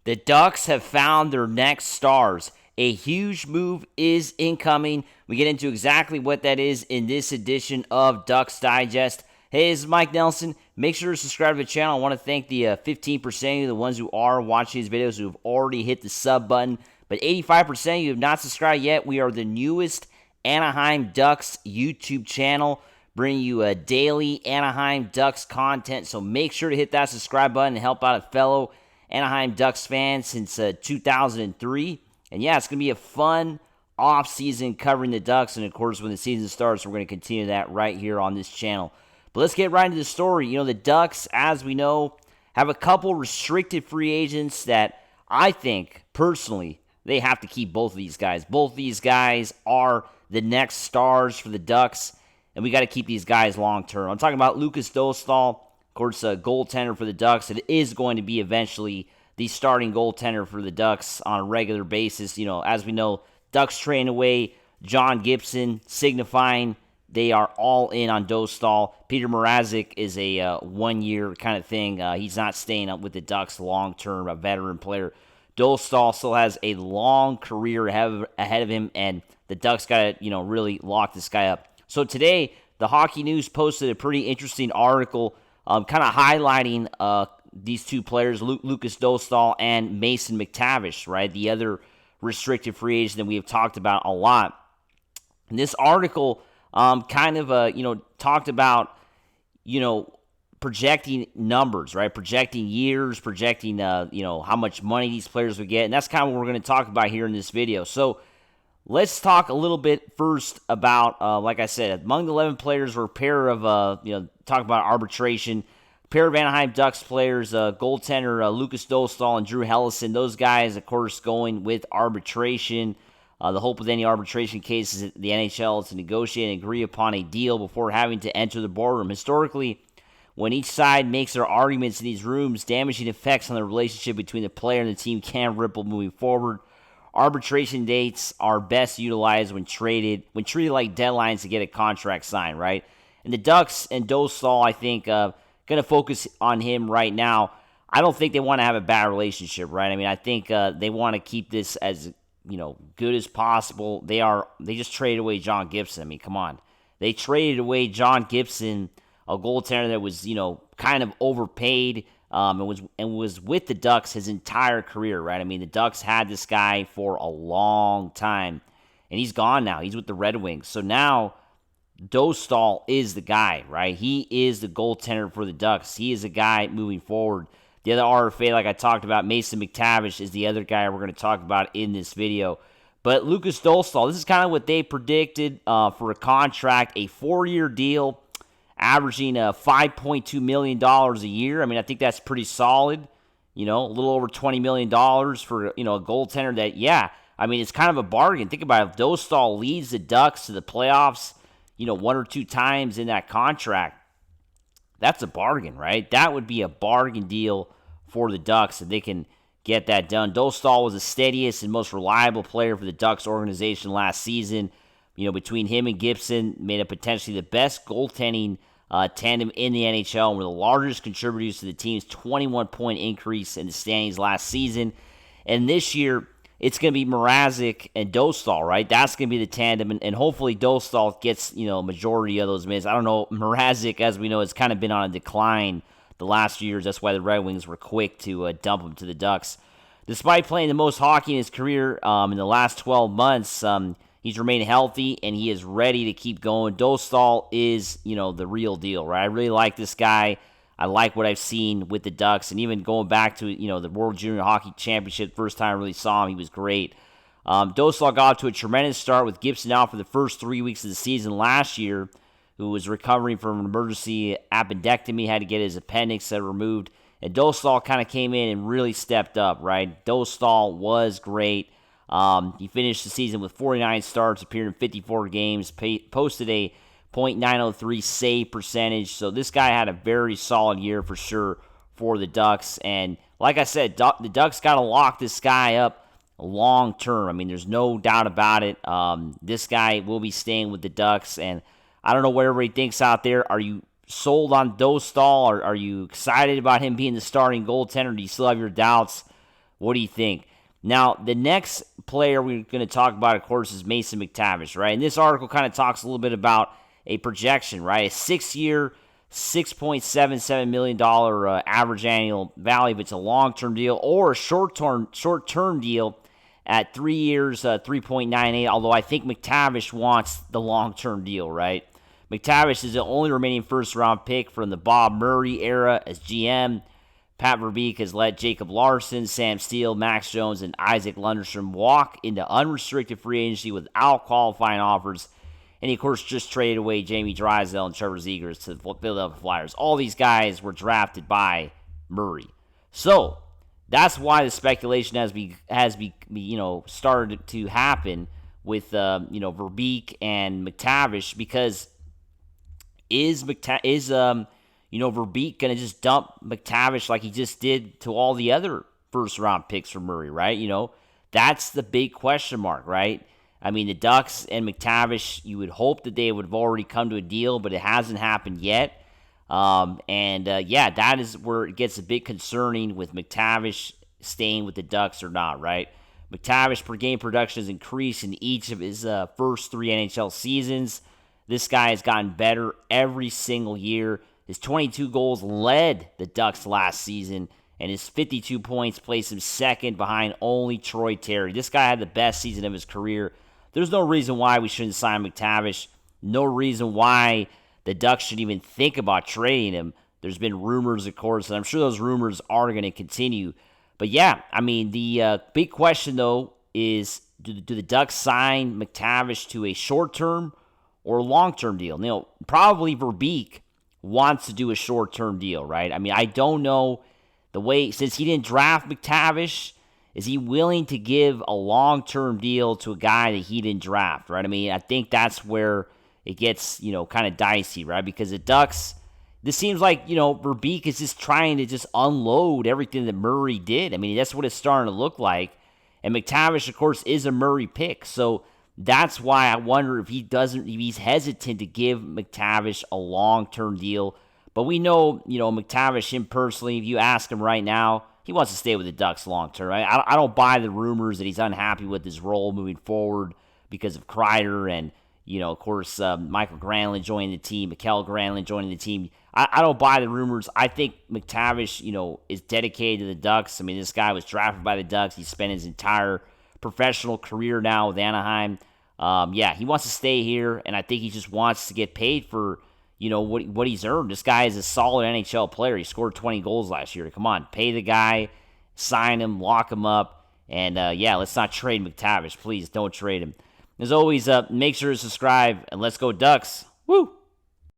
The Ducks have found their next stars. A huge move is incoming. We get into exactly what that is in this edition of Ducks Digest. Hey, this is Mike Nelson. Make sure to subscribe to the channel. I want to thank the 15% of the ones who are watching these videos who have already hit the sub button. But 85% of you have not subscribed yet. We are the newest Anaheim Ducks YouTube channel, bringing you a daily Anaheim Ducks content. So make sure to hit that subscribe button and help out a fellow Anaheim Ducks fan since 2003. And yeah, it's going to be a fun off-season covering the Ducks. And of course, when the season starts, we're going to continue that right here on this channel. But let's get right into the story. You know, the Ducks, as we know, have a couple restricted free agents that I think, personally, they have to keep both of these guys. Both of these guys are the next stars for the Ducks, and we got to keep these guys long-term. I'm talking about Lukas Dostal, of course, a goaltender for the Ducks. It is going to be eventually the starting goaltender for the Ducks on a regular basis. You know, as we know, Ducks trading away John Gibson, signifying they are all in on Dostal. Peter Mrazek is a one-year kind of thing. He's not staying up with the Ducks long-term, a veteran player. Dostal still has a long career ahead of him, and the Ducks got to, really lock this guy up. So today, the Hockey News posted a pretty interesting article kind of highlighting these two players, Lukas Dostal and Mason McTavish, right? The other restricted free agent that we have talked about a lot. And this article talked about, projecting numbers, right? Projecting years, projecting, how much money these players would get. And that's kind of what we're going to talk about here in this video. So let's talk a little bit first about, like I said, among the 11 players were a pair of, talk about arbitration, a pair of Anaheim Ducks players, goaltender Lukas Dostal and Drew Helleson. Those guys, of course, going with arbitration. The hope with any arbitration case is that the NHL is to negotiate and agree upon a deal before having to enter the boardroom. Historically, when each side makes their arguments in these rooms, damaging effects on the relationship between the player and the team can ripple moving forward. Arbitration dates are best utilized when treated like deadlines to get a contract signed, right? And the Ducks and Dostal, I think, going to focus on him right now. I don't think they want to have a bad relationship, right? I mean, I think they want to keep this as good as possible. They just traded away John Gibson. I mean, come on. They traded away John Gibson, a goaltender that was, kind of overpaid, and was with the Ducks his entire career, right? I mean, the Ducks had this guy for a long time, and he's gone now. He's with the Red Wings. So now Dostal is the guy, right? He is the goaltender for the Ducks. He is a guy moving forward. The other RFA, like I talked about, Mason McTavish, is the other guy we're going to talk about in this video. But Lukas Dostal, this is kind of what they predicted for a contract, a 4-year deal, averaging $5.2 million a year. I mean, I think that's pretty solid. A little over $20 million for, a goaltender that, yeah, I mean, it's kind of a bargain. Think about it. If Dostal leads the Ducks to the playoffs, one or two times in that contract, that's a bargain, right? That would be a bargain deal for the Ducks if they can get that done. Dostal was the steadiest and most reliable player for the Ducks organization last season. Between him and Gibson, made it potentially the best goaltending tandem in the NHL and were the largest contributors to the team's 21-point increase in the standings last season. And this year, it's going to be Mrazek and Dostal, right? That's going to be the tandem, and hopefully Dostal gets, majority of those minutes. I don't know, Mrazek, as we know, has kind of been on a decline the last few years. That's why the Red Wings were quick to dump him to the Ducks. Despite playing the most hockey in his career in the last 12 months, he's remained healthy, and he is ready to keep going. Dostal is, the real deal, right? I really like this guy. I like what I've seen with the Ducks, and even going back to, the World Junior Hockey Championship, first time I really saw him, he was great. Dostal got off to a tremendous start with Gibson out for the first 3 weeks of the season last year, who was recovering from an emergency appendectomy, had to get his appendix removed, and Dostal kind of came in and really stepped up, right? Dostal was great. He finished the season with 49 starts, appeared in 54 games, posted a .903 save percentage. So this guy had a very solid year for sure for the Ducks. And like I said, the Ducks got to lock this guy up long term. I mean, there's no doubt about it. This guy will be staying with the Ducks. And I don't know what everybody thinks out there. Are you sold on Dostal? Or are you excited about him being the starting goaltender? Do you still have your doubts? What do you think? Now, the next player we're going to talk about, of course, is Mason McTavish, right? And this article kind of talks a little bit about a projection, right? A 6-year, $6.77 million average annual value if it's a long-term deal, or a short-term deal at 3 years, 3.98, although I think McTavish wants the long-term deal, right? McTavish is the only remaining first-round pick from the Bob Murray era as GM. Pat Verbeek has let Jacob Larson, Sam Steele, Max Jones, and Isaac Lunderstrom walk into unrestricted free agency without qualifying offers. And he, of course, just traded away Jamie Drysdale and Trevor Zegras to the Philadelphia Flyers. All these guys were drafted by Murray. So that's why the speculation has started to happen with Verbeek and McTavish, because is Verbeek going to just dump McTavish like he just did to all the other first-round picks for Murray, right? That's the big question mark, right? I mean, the Ducks and McTavish, you would hope that they would have already come to a deal, but it hasn't happened yet. That is where it gets a bit concerning with McTavish staying with the Ducks or not, right? McTavish per game production has increased in each of his first 3 NHL seasons. This guy has gotten better every single year. His 22 goals led the Ducks last season, and his 52 points placed him second behind only Troy Terry. This guy had the best season of his career. There's no reason why we shouldn't sign McTavish. No reason why the Ducks should even think about trading him. There's been rumors, of course, and I'm sure those rumors are going to continue. But yeah, I mean, the big question, though, is do the Ducks sign McTavish to a short-term or long-term deal? Probably Verbeek wants to do a short-term deal, right? I mean, I don't know the way, since he didn't draft McTavish, is he willing to give a long-term deal to a guy that he didn't draft, right? I mean, I think that's where it gets, kind of dicey, right? Because the Ducks, this seems like, Verbeek is just trying to just unload everything that Murray did. I mean, that's what it's starting to look like. And McTavish, of course, is a Murray pick. So that's why I wonder if he's hesitant to give McTavish a long-term deal. But we know, McTavish, him personally, if you ask him right now, he wants to stay with the Ducks long-term. Right? I don't buy the rumors that he's unhappy with his role moving forward because of Kreider and, of course, Michael Granlund joining the team, Mikael Granlund joining the team. I don't buy the rumors. I think McTavish, is dedicated to the Ducks. I mean, this guy was drafted by the Ducks. He spent his entire professional career now with Anaheim. He wants to stay here, and I think he just wants to get paid for, what he's earned. This guy is a solid NHL player. He scored 20 goals last year. Come on, pay the guy, sign him, lock him up, and let's not trade McTavish. Please don't trade him. As always, make sure to subscribe, and let's go Ducks. Woo!